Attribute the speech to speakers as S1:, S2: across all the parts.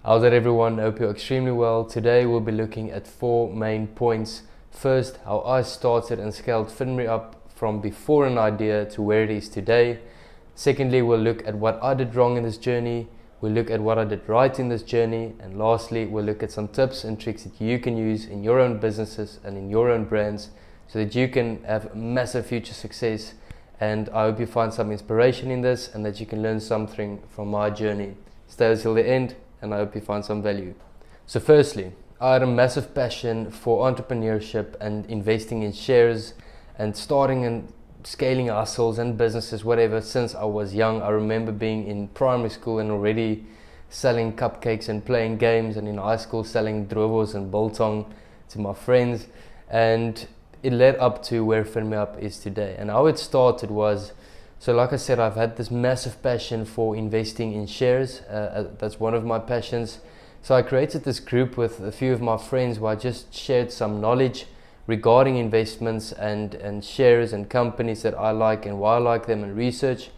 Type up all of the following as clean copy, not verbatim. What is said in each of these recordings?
S1: How's it, everyone? I hope you're extremely well. Today we'll be looking at 4 main points. First, how I started and scaled FinMeUp from before an idea to where it is today. Secondly, we'll look at what I did wrong in this journey. We'll look at what I did right in this journey. And lastly, we'll look at some tips and tricks that you can use in your own businesses and in your own brands so that you can have massive future success. And I hope you find some inspiration in this and that you can learn something from my journey. Stay until the end, and I hope you find some value. So firstly, I had a massive passion for entrepreneurship and investing in shares and starting and scaling hustles and businesses, whatever, since I was young. I remember being in primary school and already selling cupcakes and playing games, and in high school selling drobos and biltong to my friends. And it led up to where FinMeUp is today. And how it started was, so like I said, I've had this massive passion for investing in shares. That's one of my passions. So I created this group with a few of my friends where I just shared some knowledge regarding investments and shares and companies that I like and why I like them, and research.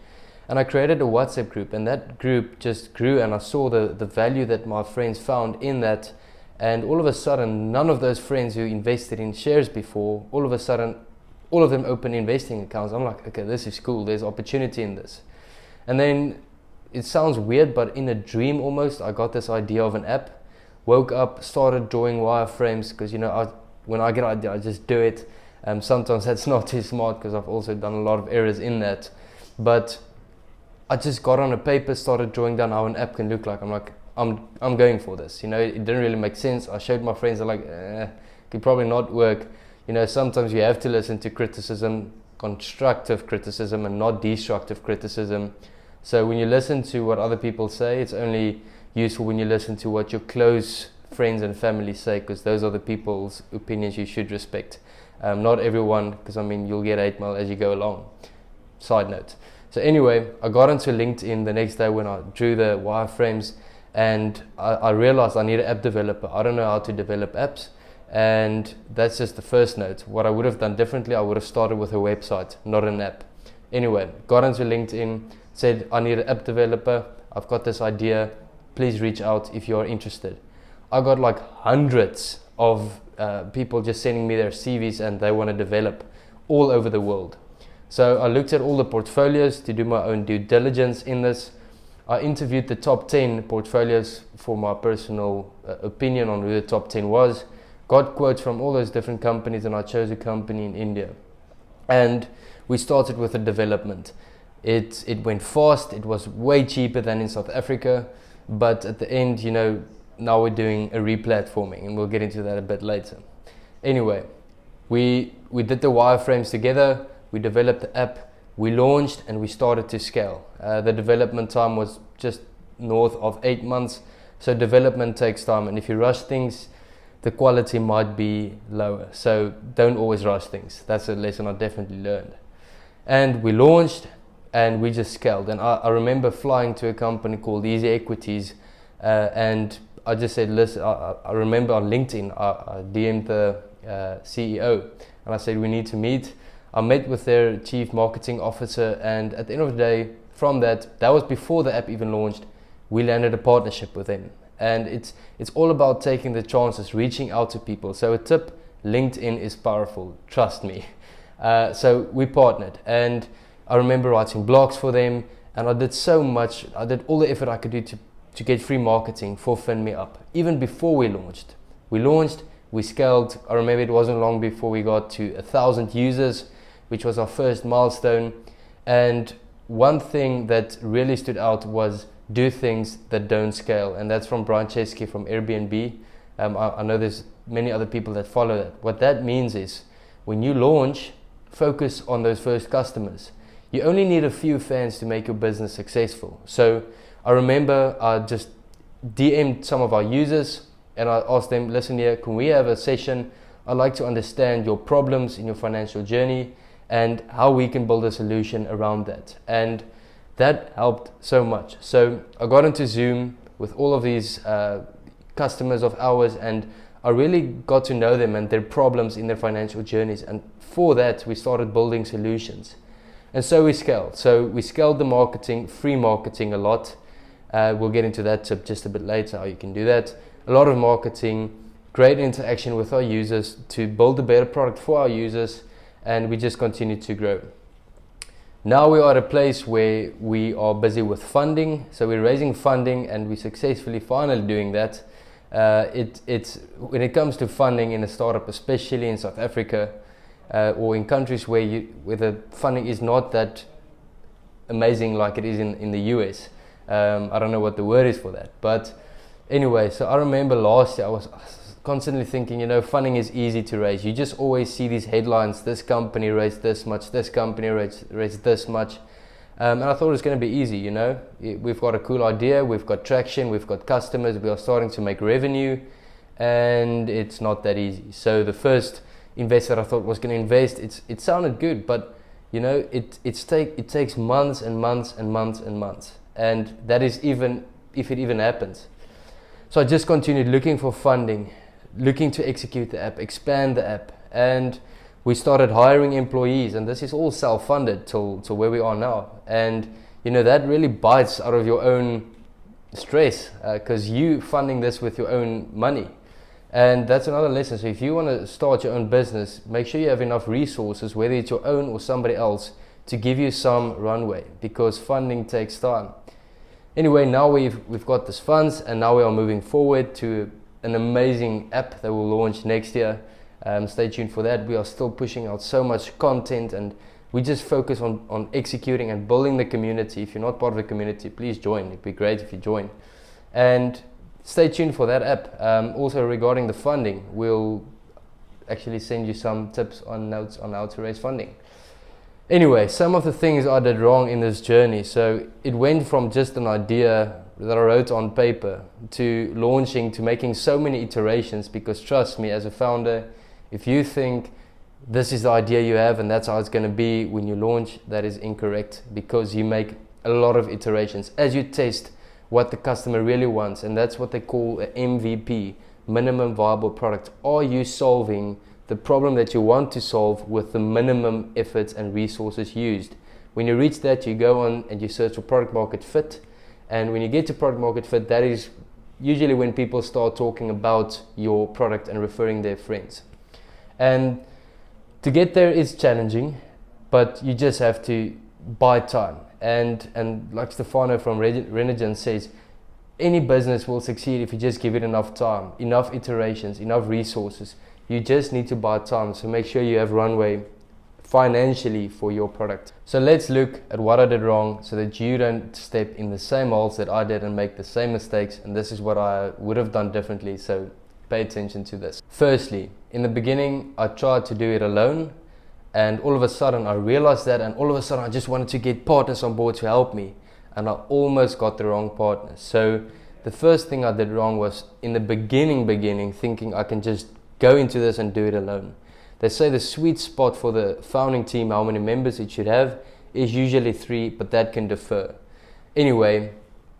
S1: And I created a WhatsApp group, and that group just grew, and I saw the value that my friends found in that. And all of a sudden, none of those friends who invested in shares before, all of a sudden, all of them open investing accounts. I'm like, okay, this is cool. There's opportunity in this. And then it sounds weird, but in a dream almost, I got this idea of an app. Woke up, started drawing wireframes because, when I get an idea, I just do it. Sometimes that's not too smart because I've also done a lot of errors in that. But I just got on a paper, started drawing down how an app can look like. I'm like, I'm going for this. It didn't really make sense. I showed my friends, they're like, could probably not work. Sometimes you have to listen to criticism, constructive criticism and not destructive criticism. So when you listen to what other people say, it's only useful when you listen to what your close friends and family say, because those are the people's opinions you should respect. Not everyone, because you'll get 8 mail as you go along. Side note. So anyway, I got into LinkedIn the next day when I drew the wireframes, and I realized I need an app developer. I don't know how to develop apps. And that's just the first note. What I would have done differently, I would have started with a website, not an app. Anyway, got into LinkedIn, said I need an app developer. I've got this idea. Please reach out if you are interested. I got like hundreds of people just sending me their CVs, and they want to develop all over the world. So I looked at all the portfolios to do my own due diligence in this. I interviewed the top 10 portfolios for my personal opinion on who the top 10 was. Got quotes from all those different companies, and I chose a company in India. And we started with the development. It went fast. It was way cheaper than in South Africa. But at the end, now we're doing a replatforming, and we'll get into that a bit later. Anyway, we did the wireframes together. We developed the app. We launched, and we started to scale. The development time was just north of 8 months. So development takes time. And if you rush things, the quality might be lower. So don't always rush things. That's a lesson I definitely learned. And we launched, and we just scaled. And I remember flying to a company called Easy Equities, and I just said, listen, I remember on LinkedIn, I DM'd the CEO, and I said, we need to meet. I met with their chief marketing officer, and at the end of the day, from that was before the app even launched, we landed a partnership with them. And it's all about taking the chances, reaching out to people. So a tip, LinkedIn is powerful, trust me. So we partnered, and I remember writing blogs for them, and I did so much. I did all the effort I could do to get free marketing for FinMeUp, even before we launched. We scaled. I remember it wasn't long before we got to 1,000 users, which was our first milestone. And one thing that really stood out was do things that don't scale, and that's from Brian Chesky from Airbnb. I know there's many other people that follow that. What that means is when you launch, focus on those first customers. You only need a few fans to make your business successful. So I remember I just DM'd some of our users, and I asked them, listen here, can we have a session? I'd like to understand your problems in your financial journey and how we can build a solution around that. And that helped so much. So I got into Zoom with all of these customers of ours, and I really got to know them and their problems in their financial journeys. And for that, we started building solutions. And so we scaled. So we scaled the marketing, free marketing a lot. We'll get into that tip just a bit later, how you can do that. A lot of marketing, great interaction with our users to build a better product for our users, and we just continue to grow. Now we are at a place where we are busy with funding, so we're raising funding and we're successfully finally doing that. It's when it comes to funding in a startup, especially in South Africa, or in countries where the funding is not that amazing like it is in the US. I don't know what the word is for that, but anyway, so I remember last year I was constantly thinking, you know, funding is easy to raise. You just always see these headlines, this company raised this much, this company raised this much, and I thought it was going to be easy, you know. We've got a cool idea, we've got traction, we've got customers, we are starting to make revenue, and it's not that easy. So the first investor I thought was going to invest, it sounded good, but you know, it takes months and months and months and months, and that is even if it even happens. So I just continued looking for funding, looking to execute the app, expand the app, and we started hiring employees, and this is all self-funded till where we are now. And you know, that really bites out of your own stress, because you funding this with your own money. And that's another lesson. So if you want to start your own business, make sure you have enough resources, whether it's your own or somebody else, to give you some runway, because funding takes time. Anyway, now we've got these funds, and now we are moving forward to an amazing app that will launch next year. Stay tuned for that. We are still pushing out so much content, and we just focus on executing and building the community. If you're not part of the community, please join. It'd be great if you join. And stay tuned for that app. Also regarding the funding, we'll actually send you some tips on notes on how to raise funding. Anyway, some of the things I did wrong in this journey. So it went from just an idea that I wrote on paper to launching, to making so many iterations, because trust me, as a founder, if you think this is the idea you have and that's how it's going to be when you launch, that is incorrect, because you make a lot of iterations as you test what the customer really wants, and that's what they call an MVP, minimum viable product. Are you solving the problem that you want to solve with the minimum efforts and resources used? When you reach that, you go on and you search for product market fit, and when you get to product market fit, that is usually when people start talking about your product and referring their friends. And to get there is challenging, but you just have to buy time. And like Stefano from Renigen says, any business will succeed if you just give it enough time, enough iterations, enough resources. You just need to buy time, so make sure you have runway financially for your product. So let's look at what I did wrong so that you don't step in the same holes that I did and make the same mistakes. And this is what I would have done differently, so pay attention to this. Firstly, in the beginning, I tried to do it alone, and all of a sudden I realized that, and all of a sudden I just wanted to get partners on board to help me, and I almost got the wrong partners. So the first thing I did wrong was in the beginning thinking I can just go into this and do it alone. They say the sweet spot for the founding team, how many members it should have, is usually 3, but that can differ. Anyway,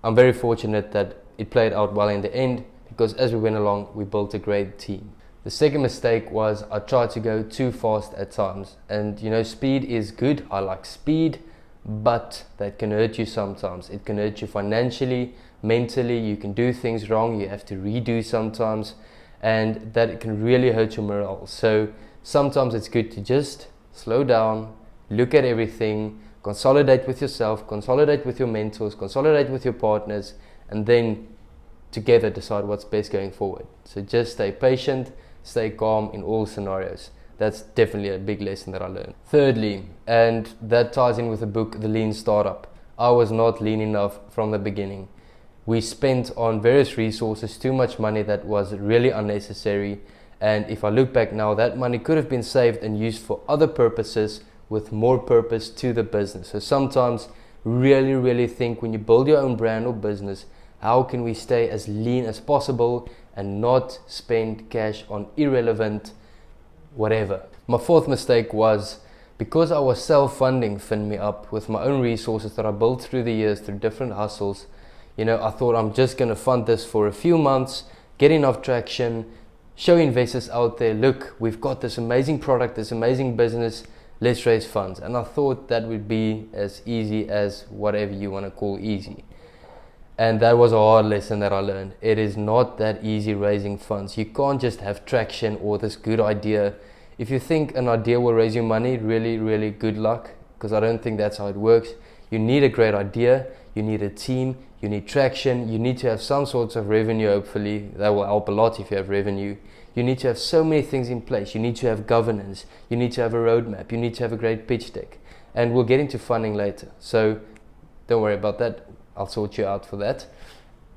S1: I'm very fortunate that it played out well in the end, because as we went along, we built a great team. The second mistake was I tried to go too fast at times. And you know, speed is good. I like speed, but that can hurt you sometimes. It can hurt you financially, mentally. You can do things wrong. You have to redo sometimes, and that can really hurt your morale. So sometimes it's good to just slow down, look at everything, consolidate with yourself, consolidate with your mentors, consolidate with your partners, and then together decide what's best going forward. So just stay patient, stay calm in all scenarios. That's definitely a big lesson that I learned. Thirdly, and that ties in with the book, The Lean Startup, I was not lean enough from the beginning. We spent on various resources too much money that was really unnecessary. And if I look back now, that money could have been saved and used for other purposes with more purpose to the business. So sometimes really think, when you build your own brand or business, how can we stay as lean as possible and not spend cash on irrelevant whatever. My fourth mistake was, because I was self-funding FinMeUp with my own resources that I built through the years through different hustles, you know, I thought I'm just going to fund this for a few months, get enough traction, show investors out there, look, we've got this amazing product, this amazing business, let's raise funds. And I thought that would be as easy as whatever you want to call easy. And that was a hard lesson that I learned. It is not that easy raising funds. You can't just have traction or this good idea. If you think an idea will raise you money, really good luck, because I don't think that's how it works. You need a great idea, you need a team, you need traction, you need to have some sorts of revenue. Hopefully that will help a lot if you have revenue. You need to have so many things in place. You need to have governance, you need to have a roadmap, you need to have a great pitch deck. And we'll get into funding later, so don't worry about that. I'll sort you out for that.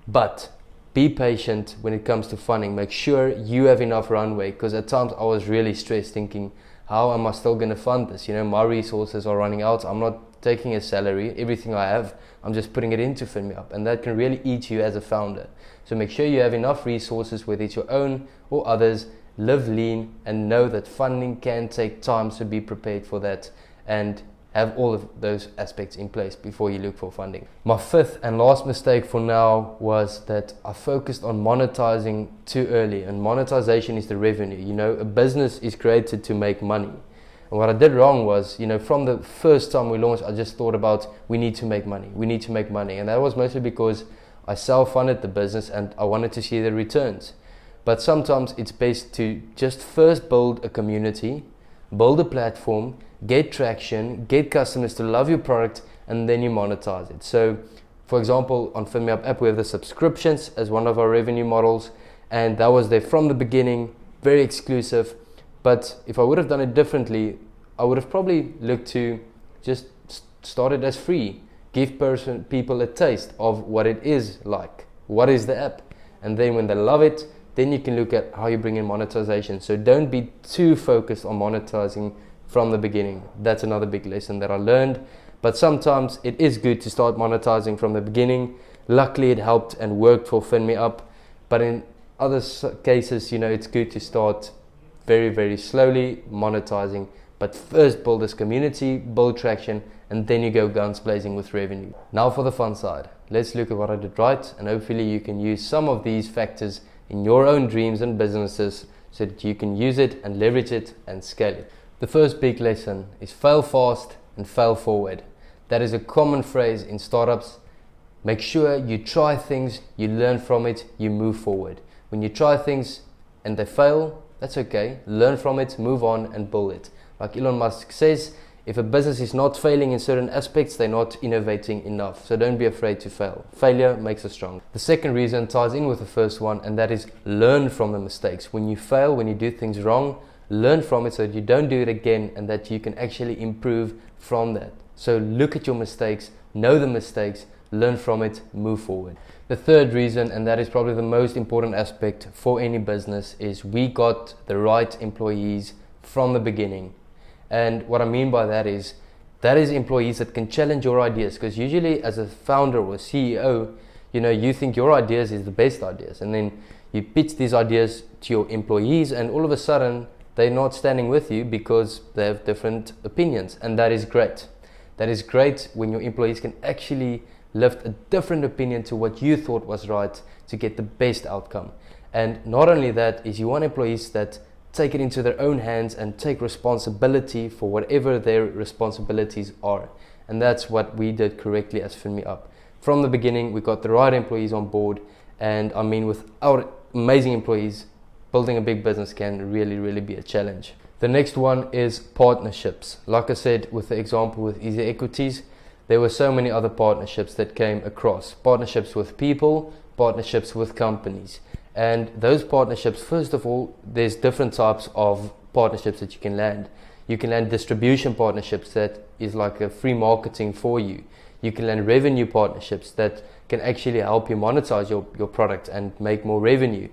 S1: But be patient when it comes to funding. Make sure you have enough runway, because at times I was really stressed thinking, how am I still going to fund this? You know, my resources are running out. I'm not taking a salary. Everything I have, I'm just putting it into FinMeUp, and that can really eat you as a founder. So make sure you have enough resources, whether it's your own or others. Live lean and know that funding can take time, so be prepared for that and have all of those aspects in place before you look for funding. My fifth and last mistake for now was that I focused on monetizing too early, and monetization is the revenue. You know, a business is created to make money. And what I did wrong was, you know, from the first time we launched, I just thought about we need to make money. And that was mostly because I self-funded the business and I wanted to see the returns. But sometimes it's best to just first build a community, build a platform, get traction, get customers to love your product, and then you monetize it. So for example, on FinMeUp app, we have the subscriptions as one of our revenue models, and that was there from the beginning, very exclusive. But if I would have done it differently, I would have probably looked to just start it as free, give people a taste of what it is like, what is the app, and then when they love it, then you can look at how you bring in monetization. So don't be too focused on monetizing from the beginning. That's another big lesson that I learned. But sometimes it is good to start monetizing from the beginning. Luckily it helped and worked for FinMeUp. But in other cases, you know, it's good to start very slowly monetizing. But first build this community, build traction, and then you go guns blazing with revenue. Now for the fun side. Let's look at what I did right, and hopefully you can use some of these factors in your own dreams and businesses so that you can use it and leverage it and scale it. The first big lesson is fail fast and fail forward. That is a common phrase in startups. Make sure you try things, you learn from it, you move forward. When you try things and they fail, that's okay. Learn from it, move on and build it. Like Elon Musk says, if a business is not failing in certain aspects, they're not innovating enough. So don't be afraid to fail. Failure makes us strong. The second reason ties in with the first one, and that is learn from the mistakes. When you fail, when you do things wrong, learn from it so that you don't do it again and that you can actually improve from that. So look at your mistakes, know the mistakes, learn from it, move forward. The third reason, and that is probably the most important aspect for any business, is we got the right employees from the beginning. And what I mean by that is employees that can challenge your ideas, because usually as a founder or a CEO, you know, you think your ideas is the best ideas, and then you pitch these ideas to your employees and all of a sudden they're not standing with you because they have different opinions, and that is great. That is great when your employees can actually lift a different opinion to what you thought was right to get the best outcome. And not only that, is you want employees that take it into their own hands and take responsibility for whatever their responsibilities are. And that's what we did correctly as FinMeUp. From the beginning, we got the right employees on board, and I mean, with our amazing employees, building a big business can really be a challenge. The next one is partnerships. Like I said, with the example with Easy Equities, there were so many other partnerships that came across. Partnerships with people, partnerships with companies. And those partnerships, first of all, there's different types of partnerships that you can land. You can land distribution partnerships that is like a free marketing for you. You can land revenue partnerships that can actually help you monetize your product and make more revenue.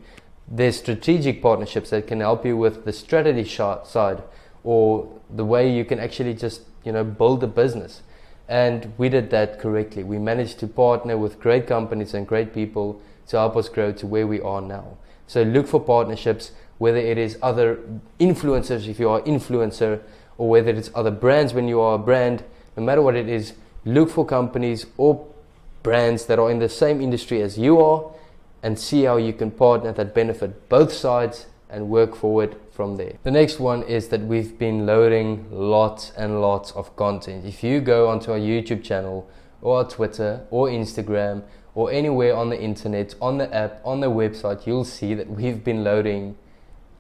S1: There's strategic partnerships that can help you with the strategy side, or the way you can actually just, you know, build a business. And we did that correctly. We managed to partner with great companies and great people to help us grow to where we are now. So look for partnerships, whether it is other influencers if you are an influencer, or whether it's other brands when you are a brand. No matter what it is, look for companies or brands that are in the same industry as you are, and see how you can partner that benefit both sides and work forward from there. The next one is that we've been loading lots and lots of content. If you go onto our YouTube channel or our Twitter or Instagram or anywhere on the internet, on the app, on the website, you'll see that we've been loading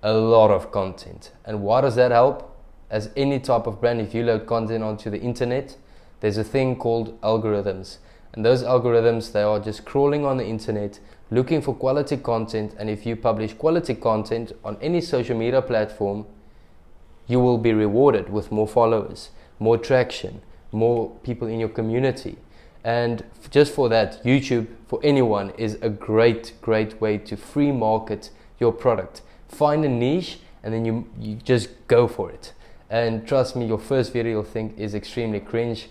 S1: a lot of content. And why does that help? As any type of brand, if you load content onto the internet, there's a thing called algorithms. And those algorithms, they are just crawling on the internet, looking for quality content. And if you publish quality content on any social media platform, you will be rewarded with more followers, more traction, more people in your community. And just for that, YouTube for anyone is a great way to free market your product. Find a niche and then you just go for it. And trust me, your first video you'll think is extremely cringe.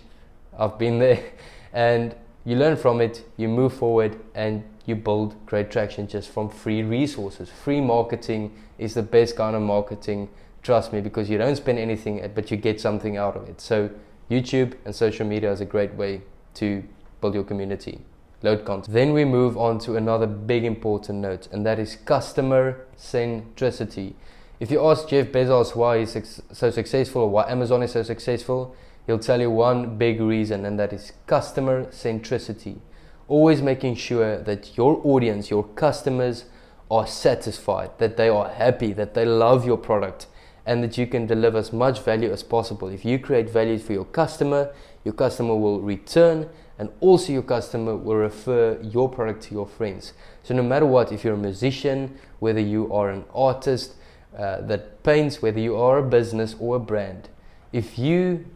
S1: I've been there. And you learn from it, you move forward, and you build great traction just from free resources. Free marketing is the best kind of marketing, trust me, because you don't spend anything, but you get something out of it. So YouTube and social media is a great way to build your community. Load content. Then we move on to another big important note, and that is customer centricity. If you ask Jeff Bezos why he's so successful or why Amazon is so successful, he'll tell you one big reason, and that is customer centricity. Always making sure that your audience, your customers, are satisfied, that they are happy, that they love your product, and that you can deliver as much value as possible. If you create value for your customer will return, and also your customer will refer your product to your friends. So no matter what, if you're a musician, whether you are an artist that paints, whether you are a business or a brand, if you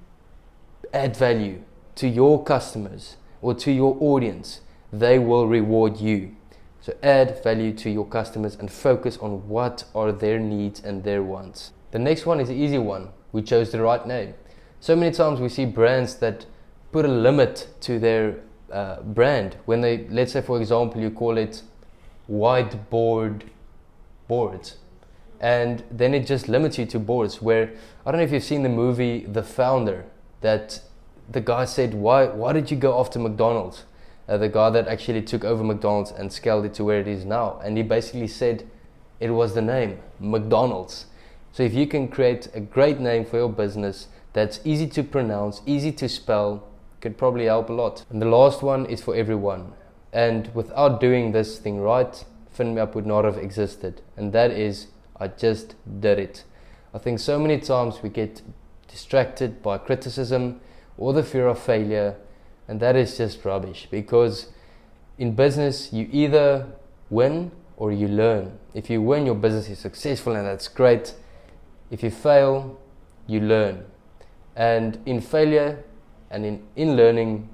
S1: add value to your customers or to your audience, they will reward you. So add value to your customers and focus on what are their needs and their wants. The next one is the easy one. We chose the right name. So many times we see brands that put a limit to their brand when they, let's say for example, you call it whiteboard boards, and then it just limits you to boards. Where, I don't know if you've seen the movie The Founder, that the guy said, why did you go after McDonald's? The guy that actually took over McDonald's and scaled it to where it is now. And he basically said it was the name, McDonald's. So if you can create a great name for your business that's easy to pronounce, easy to spell, could probably help a lot. And the last one is for everyone. And without doing this thing right, FinMeUp would not have existed. And that is, I just did it. I think so many times we get distracted by criticism or the fear of failure, and that is just rubbish, because in business you either win or you learn. If you win, your business is successful and that's great. If you fail, you learn. And in failure and in learning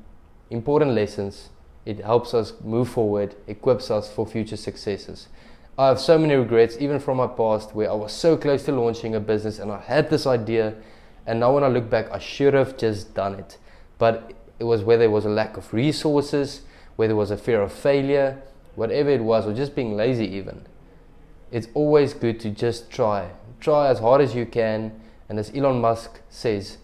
S1: important lessons, it helps us move forward, equips us for future successes. I have so many regrets, even from my past, where I was so close to launching a business and I had this idea, and now when I look back, I should have just done it. But it was whether it was a lack of resources, whether it was a fear of failure, whatever it was, or just being lazy even. It's always good to just try. Try as hard as you can, and as Elon Musk says,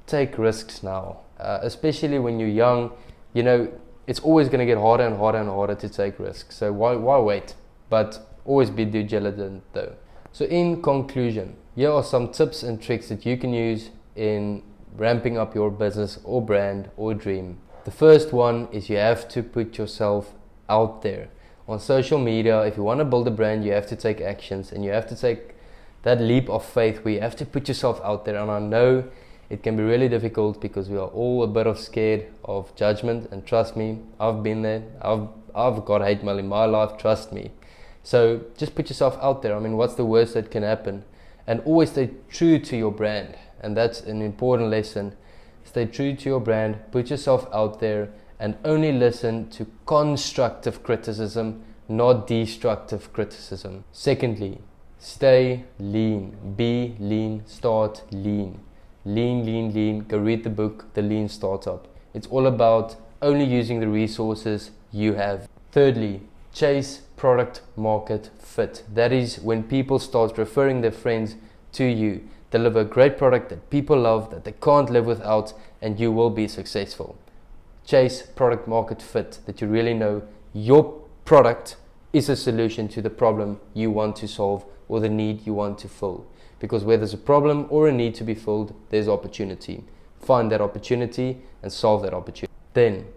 S1: take risks now. Especially when you're young, you know, it's always going to get harder and harder and harder to take risks. So why wait? But always be due diligent though. So in conclusion, here are some tips and tricks that you can use in ramping up your business or brand or dream. The first one is you have to put yourself out there. On social media, if you want to build a brand, you have to take actions, and you have to take that leap of faith where you have to put yourself out there. And I know it can be really difficult because we are all a bit scared of judgment, and trust me, I've been there. I've got hate mail in my life, trust me. So just put yourself out there. I mean, what's the worst that can happen? And always stay true to your brand. And that's an important lesson. Stay true to your brand, put yourself out there, and only listen to constructive criticism, not destructive criticism. Secondly, stay lean. Be lean, start lean. Lean. Go read the book, The Lean Startup. It's all about only using the resources you have. Thirdly, chase product market fit. That is when people start referring their friends to you. Deliver a great product that people love, that they can't live without, and you will be successful. Chase product market fit, that you really know your product is a solution to the problem you want to solve or the need you want to fill. Because where there's a problem or a need to be filled, there's opportunity. Find that opportunity and solve that opportunity. Then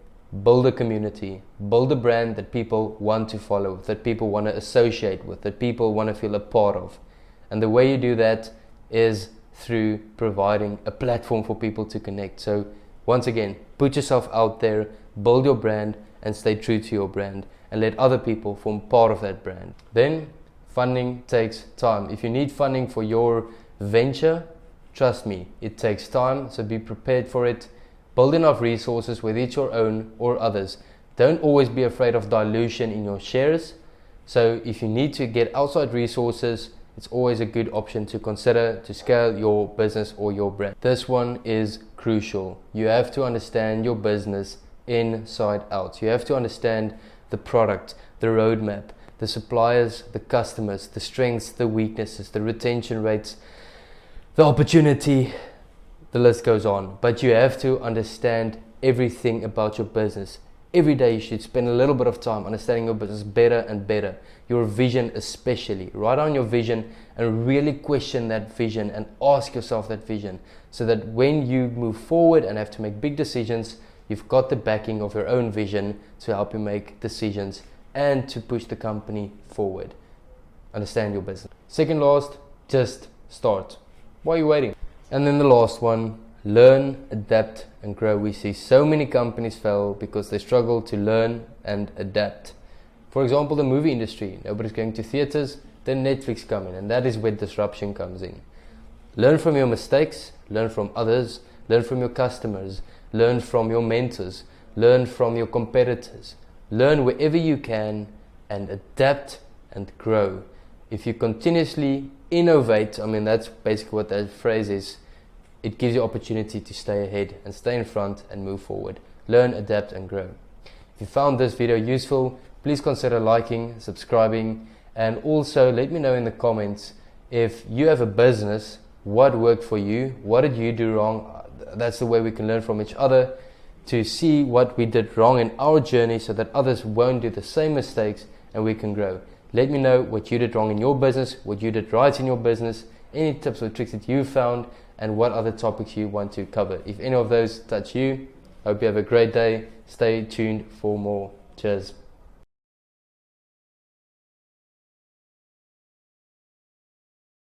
S1: build a community, build a brand that people want to follow, that people want to associate with, that people want to feel a part of. And the way you do that is through providing a platform for people to connect. So once again, put yourself out there, build your brand, and stay true to your brand, and let other people form part of that brand. Then funding takes time. If you need funding for your venture, trust me, it takes time, so be prepared for it. Build enough resources, whether it's your own or others. Don't always be afraid of dilution in your shares. So if you need to get outside resources, it's always a good option to consider to scale your business or your brand. This one is crucial. You have to understand your business inside out. You have to understand the product, the roadmap, the suppliers, the customers, the strengths, the weaknesses, the retention rates, the opportunity, the list goes on. But you have to understand everything about your business. Every day you should spend a little bit of time understanding your business better and better. Your vision especially. Write down your vision and really question that vision and ask yourself that vision, so that when you move forward and have to make big decisions, you've got the backing of your own vision to help you make decisions and to push the company forward. Understand your business. Second last, just start. Why are you waiting? And then the last one, learn, adapt, and grow. We see so many companies fail because they struggle to learn and adapt. For example, the movie industry. Nobody's going to theaters, then Netflix come in, and that is where disruption comes in. Learn from your mistakes, learn from others, learn from your customers, learn from your mentors, learn from your competitors. Learn wherever you can and adapt and grow. If you continuously innovate, I mean, that's basically what that phrase is. It gives you opportunity to stay ahead and stay in front and move forward. Learn, adapt, and grow. If you found this video useful, please consider liking, subscribing, and also let me know in the comments if you have a business, what worked for you, what did you do wrong. That's the way we can learn from each other, to see what we did wrong in our journey so that others won't do the same mistakes and we can grow. Let me know what you did wrong in your business, what you did right in your business, any tips or tricks that you found, and what other topics you want to cover. If any of those touch you, I hope you have a great day. Stay tuned for more. Cheers.